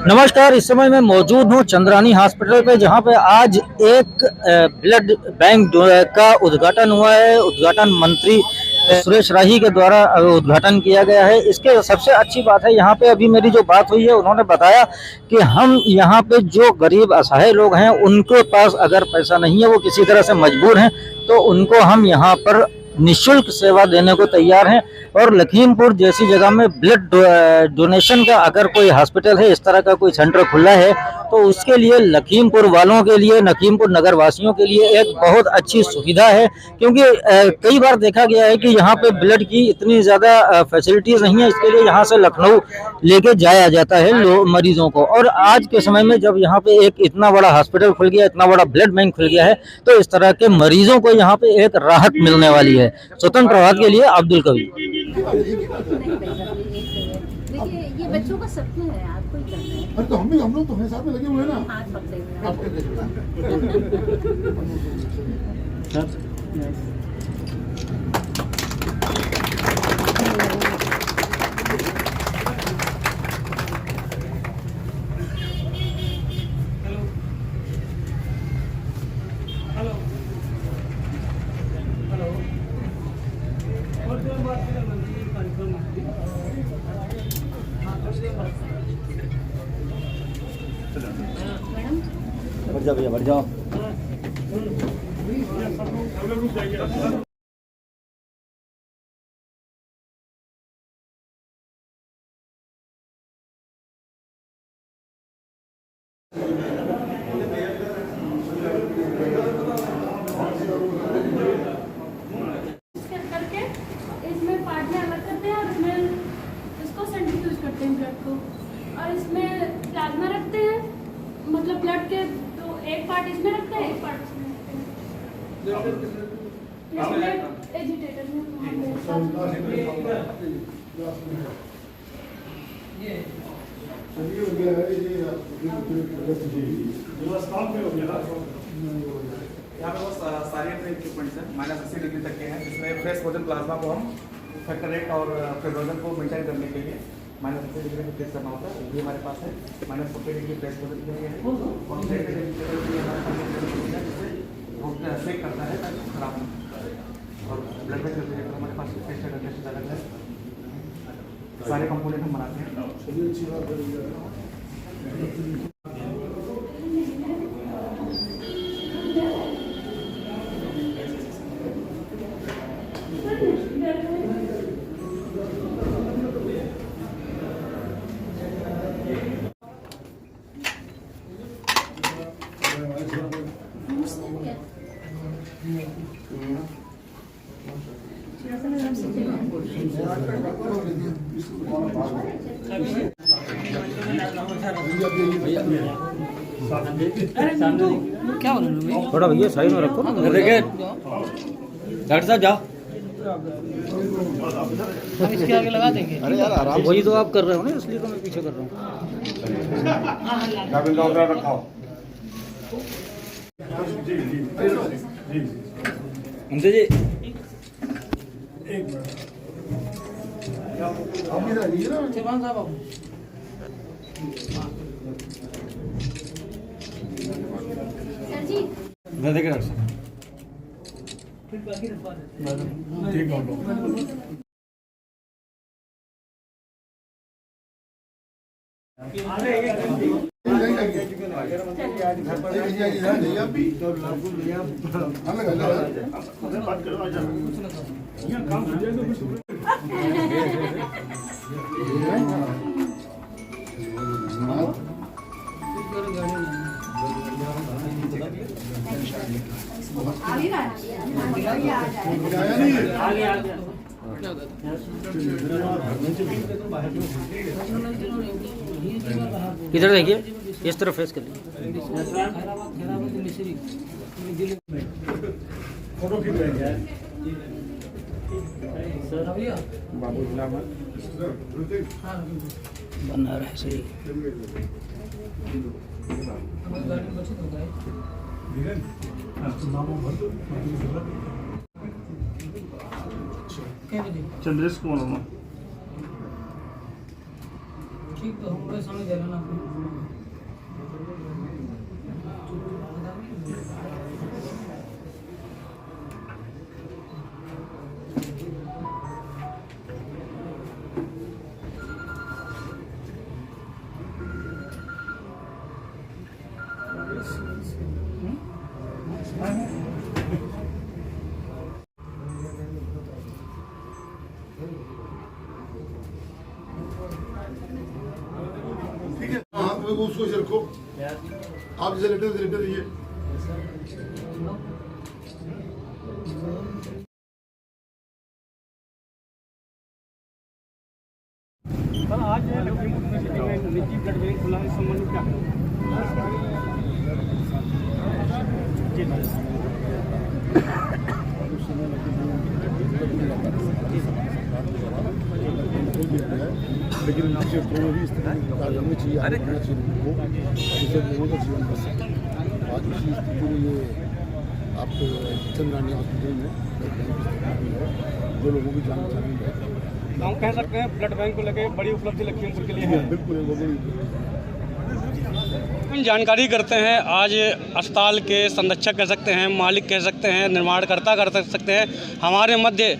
नमस्कार। इस समय मैं मौजूद हूँ चंद्रानी हॉस्पिटल पे, जहाँ पे आज एक ब्लड बैंक का उद्घाटन हुआ है। उद्घाटन मंत्री सुरेश राही के द्वारा उद्घाटन किया गया है। इसके सबसे अच्छी बात है, यहाँ पे अभी मेरी जो बात हुई है, उन्होंने बताया कि हम यहाँ पे जो गरीब असहाय लोग हैं, उनके पास अगर पैसा नहीं है, वो किसी तरह से मजबूर हैं, तो उनको हम यहाँ पर निःशुल्क सेवा देने को तैयार हैं। और लखीमपुर जैसी जगह में ब्लड डोनेशन का अगर कोई हॉस्पिटल है, इस तरह का कोई सेंटर खुला है, तो उसके लिए लखीमपुर वालों के लिए, लखीमपुर नगर वासियों के लिए एक बहुत अच्छी सुविधा है। क्योंकि कई बार देखा गया है कि यहाँ पे ब्लड की इतनी ज़्यादा फैसिलिटीज़ नहीं है, इसके लिए यहाँ से लखनऊ लेके जाया जाता है मरीजों को। और आज के समय में जब यहाँ पे एक इतना बड़ा हॉस्पिटल खुल गया, इतना बड़ा ब्लड बैंक खुल गया है, तो इस तरह के मरीजों को यहाँ पे एक राहत मिलने वाली है। स्वतंत्र प्रभात के लिए अब्दुल कवी। देखिए, ये बच्चों का सपना है, आपको ही करना है। अरे तो हम लोग तो हमें साथ में लगे हुए हैं ना। हाथ पकड़े बढ़ जाओ भैया, बढ़ जाओ। करके इसमें पार्ट में अलग करते हैं और इसमें इसको सेंट्रीफ्यूज करते हैं ब्लड को, और इसमें प्लाज्मा रखते हैं, मतलब ब्लड के तो एक पार्ट इसमें रखते हैं, एक पार्ट इसमें रखते हैं। एजिटेटर में यहाँ पे वो सारे इक्विपमेंट्स हैं -80 डिग्री तक के हैं, जिसमें फ्रेश फ्रोजन प्लाज्मा को हम फैक्टर रेट और फ्रोजन को मेंटेन करने के लिए -80 डिग्री में फ्रेश करना होता है। ये हमारे पास है -40 डिग्री फ्रेश फ्रोजन के लिए है, और जिससे सेक करता है ताकि खराब नहीं। और ब्लड प्रेशर हमारे पास टेस्ट अलग है, सारे कंपोनेंट हम बनाते हैं। क्या थोड़ा भैया साइड में रखो ना। देखिए डॉक्टर साहब जाओ, हम इसके आगे लगा देंगे। अरे यार आराम वही तो आप कर रहे हो ना, इसलिए तो मैं पीछे कर रहा हूँ। हमसे जी चौहान साहब आओ। सर जी मैं देखिए डॉक्टर साहब। ठीक है। इधर देखिए, इस तरफ फेस कर लीजिए। फोटो खींच रहे हैं बाबू बना रहे सही। चंद्रेश कुमार ठीक तो हमरे समझ दे ना ठीक है हाँ तो उसको ऐसे रखो आप जैसे लेटे रहिए आज लखीमपुर यूनिवर्सिटी में निजी ब्लड बैंक खुला है, इस संबंध में क्या लेकिन नीचे कोई भी स्थिति होनी चाहिए होना चाहिए उनको जिससे लोगों का जीवन बच सके। आज उसी स्थिति में ये आप चंद्रानी हॉस्पिटल में जो लोगों की जान बचानी है, हम कह सकते हैं ब्लड बैंक को लेकर बड़ी उपलब्धि लखीमपुर के लिए है। बिल्कुल हम जानकारी करते हैं आज अस्पताल के संरक्षक कह सकते हैं, मालिक कह सकते हैं, निर्माणकर्ता कर सकते हैं, हमारे मध्य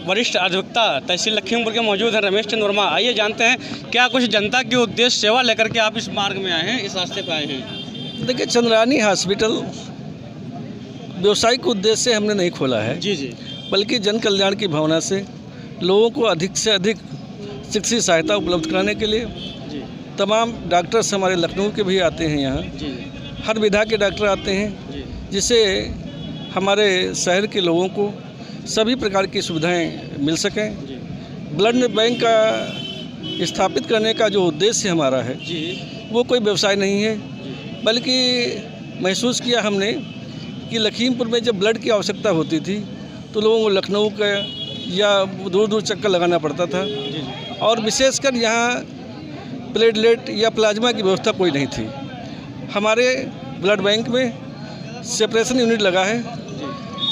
वरिष्ठ अधिवक्ता तहसील लखीमपुर के मौजूद हैं रमेश चंद्र वर्मा। आइए जानते हैं क्या कुछ जनता के उद्देश्य सेवा लेकर के आप इस मार्ग में आए हैं, इस रास्ते पर आए हैं। देखिए, चंद्रानी हॉस्पिटल व्यवसायिक उद्देश्य से हमने नहीं खोला है, जी जी, बल्कि जन कल्याण की भावना से लोगों को अधिक से अधिक चिकित्सीय सहायता उपलब्ध कराने के लिए जी तमाम डॉक्टर्स हमारे लखनऊ के भी आते हैं यहाँ, जी हर विधा के डॉक्टर आते हैं, जी, जिससे हमारे शहर के लोगों को सभी प्रकार की सुविधाएं मिल सकें। जी ब्लड बैंक का स्थापित करने का जो उद्देश्य हमारा है जी, वो कोई व्यवसाय नहीं है, बल्कि महसूस किया हमने कि लखीमपुर में जब ब्लड की आवश्यकता होती थी तो लोगों को लखनऊ का या दूर दूर चक्कर लगाना पड़ता था, और विशेषकर यहाँ प्लेटलेट या प्लाज्मा की व्यवस्था कोई नहीं थी। हमारे ब्लड बैंक में सेपरेशन यूनिट लगा है,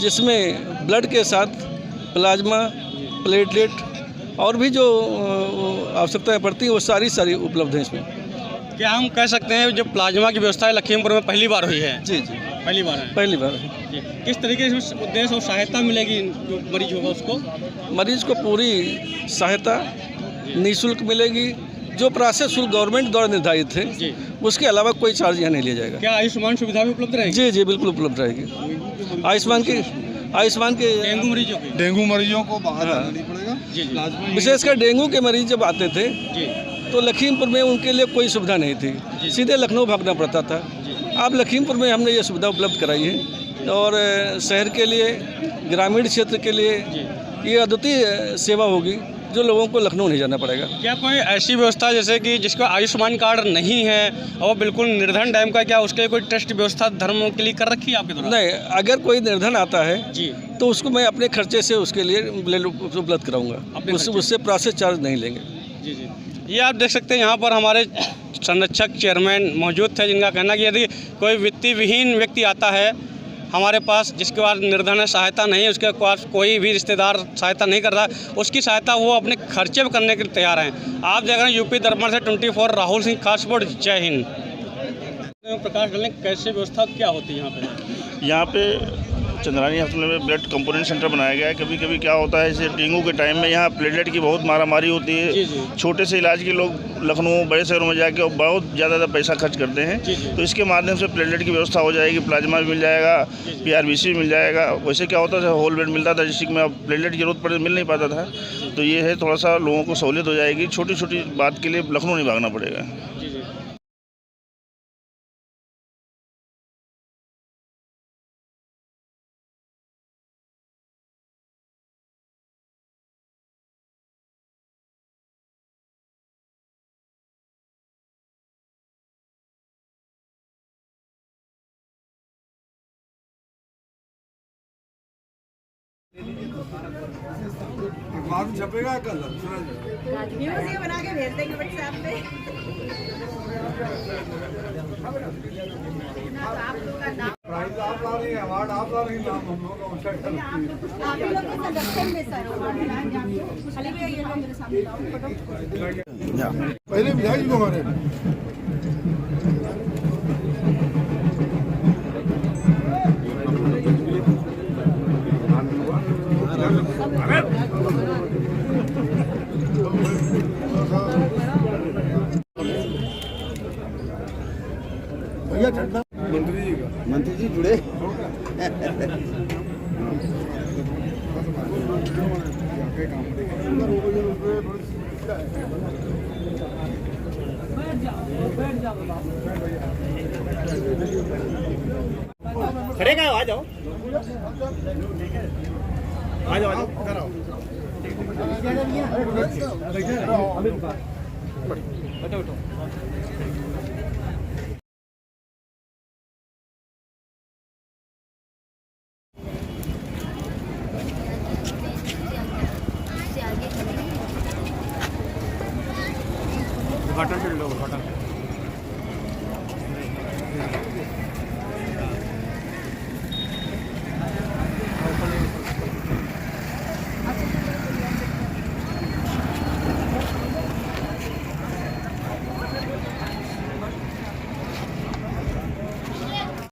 जिसमें ब्लड के साथ प्लाज्मा, प्लेटलेट और भी जो आवश्यकताएं पड़ती हैं वो सारी उपलब्ध हैं इसमें। क्या हम कह सकते हैं जो प्लाज्मा की व्यवस्था है लखीमपुर में पहली बार हुई है? जी जी, पहली बार है। पहली बार है। जी, किस तरीके से उस उद्देश्य और सहायता मिलेगी जो मरीज होगा उसको? मरीज को पूरी सहायता निःशुल्क मिलेगी, जो प्रोसेस शुल्क गवर्नमेंट द्वारा निर्धारित है, जी, उसके अलावा कोई चार्ज यहाँ नहीं लिया जाएगा। क्या आयुष्मान सुविधा भी उपलब्ध रहेगी? जी जी, बिल्कुल उपलब्ध रहेगी। आयुष्मान के डेंगू मरीजों की, डेंगू मरीजों को बाहर हाँ। जाना नहीं पड़ेगा। जी जी, विशेषकर डेंगू के मरीज जब आते थे जी तो लखीमपुर में उनके लिए कोई सुविधा नहीं थी, सीधे लखनऊ भागना पड़ता था। अब लखीमपुर में हमने ये सुविधा उपलब्ध कराई है, और शहर के लिए, ग्रामीण क्षेत्र के लिए ये अद्वितीय सेवा होगी, जो लोगों को लखनऊ नहीं जाना पड़ेगा। क्या कोई ऐसी व्यवस्था जैसे कि जिसका आयुष्मान कार्ड नहीं है और बिल्कुल निर्धन टाइम का, क्या उसके लिए कोई टेस्ट व्यवस्था धर्म के लिए कर रखी है आपके द्वारा? नहीं, अगर कोई निर्धन आता है जी, तो उसको मैं अपने खर्चे से उसके लिए ब्लड उपलब्ध कराऊंगा, उससे प्रोसेस चार्ज नहीं लेंगे। जी जी, ये आप देख सकते हैं यहाँ पर हमारे संरक्षक चेयरमैन मौजूद थे, जिनका कहना कि यदि कोई वित्तीय विहीन व्यक्ति आता है हमारे पास, जिसके पास निर्धन है, सहायता नहीं है, उसके पास कोई भी रिश्तेदार सहायता नहीं कर रहा, उसकी सहायता वो अपने खर्चे में करने के लिए तैयार हैं। आप देख रहे हैं यूपी दर्पण से 24 राहुल सिंह खास रिपोर्ट। जय हिंद। प्रकाश डालें, कैसे व्यवस्था क्या होती है यहाँ पे? यहाँ पे चंद्रानी हॉस्पिटल में ब्लड कंपोनेंट सेंटर बनाया गया है। कभी कभी क्या होता है, जैसे डेंगू के टाइम में यहाँ प्लेटलेट की बहुत मारामारी होती है। जी जी, छोटे से इलाज के लोग लखनऊ बड़े शहरों में जाके बहुत ज़्यादा पैसा खर्च करते हैं। जी जी, तो इसके माध्यम से प्लेटलेट की व्यवस्था हो जाएगी, प्लाज्मा भी मिल जाएगा, PRBC भी मिल जाएगा। वैसे क्या होता था, होल ब्लड मिलता था डिस्ट्रिक्ट में, अब प्लेटलेट की जरूरत पड़े मिल नहीं पाता था। तो ये है, थोड़ा सा लोगों को सहूलियत हो जाएगी, छोटी छोटी बात के लिए लखनऊ नहीं भागना पड़ेगा। जी जी। बाद छपेगा कल न्यूज़ ये बना के भेज देंगे व्हाट्सएप पे। ना तो आप लोग का नाम आप ही लोग के संरक्षण में सर खाली भी ये लोग मेरे सामने लाओ फोटो पहले विधायक को हमारे भैया ठंडा मंत्री जी जुड़े खड़े का आ जाओ आ जाओ उद्घाटन कर लो उद्घाटन